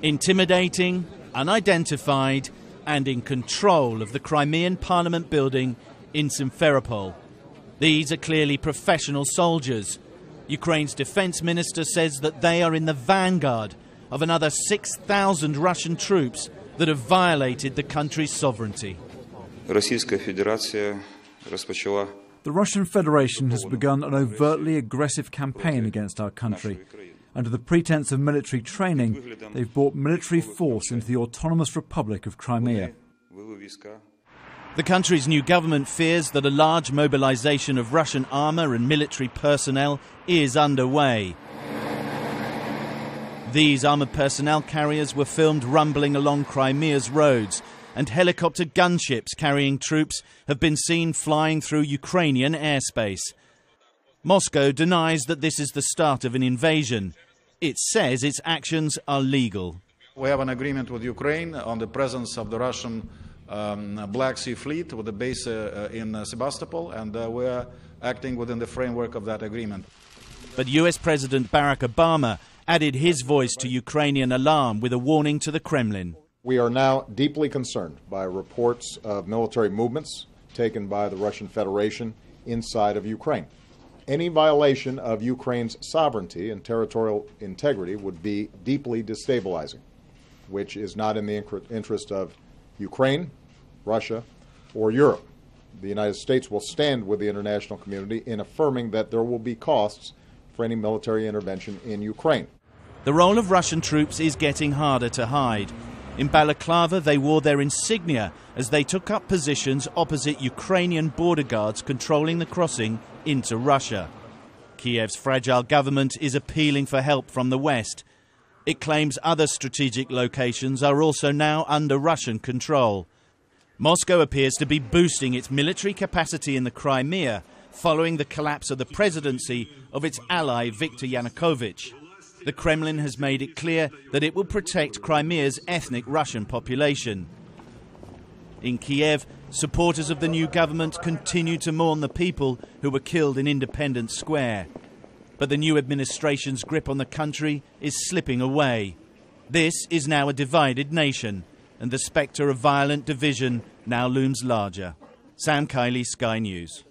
Intimidating, unidentified, and in control of the Crimean Parliament building in Simferopol. These are clearly professional soldiers. Ukraine's defense minister says that they are in the vanguard of another 6,000 Russian troops that have violated the country's sovereignty. The Russian Federation has begun an overtly aggressive campaign against our country. Under the pretense of military training, they've brought military force into the autonomous Republic of Crimea. The country's new government fears that a large mobilization of Russian armor and military personnel is underway. These armored personnel carriers were filmed rumbling along Crimea's roads, and helicopter gunships carrying troops have been seen flying through Ukrainian airspace. Moscow denies that this is the start of an invasion. It says its actions are legal. We have an agreement with Ukraine on the presence of the Russian Black Sea Fleet with a base in Sebastopol, and we're acting within the framework of that agreement. But US President Barack Obama added his voice to Ukrainian alarm with a warning to the Kremlin. We are now deeply concerned by reports of military movements taken by the Russian Federation inside of Ukraine. Any violation of Ukraine's sovereignty and territorial integrity would be deeply destabilizing, which is not in the interest of Ukraine, Russia, or Europe. The United States will stand with the international community in affirming that there will be costs for any military intervention in Ukraine. The role of Russian troops is getting harder to hide. In Balaclava, they wore their insignia as they took up positions opposite Ukrainian border guards controlling the crossing into Russia. Kiev's fragile government is appealing for help from the West. It claims other strategic locations are also now under Russian control. Moscow appears to be boosting its military capacity in the Crimea following the collapse of the presidency of its ally Viktor Yanukovych. The Kremlin has made it clear that it will protect Crimea's ethnic Russian population. In Kiev, supporters of the new government continue to mourn the people who were killed in Independence Square. But the new administration's grip on the country is slipping away. This is now a divided nation, and the spectre of violent division now looms larger. Sam Kiley, Sky News.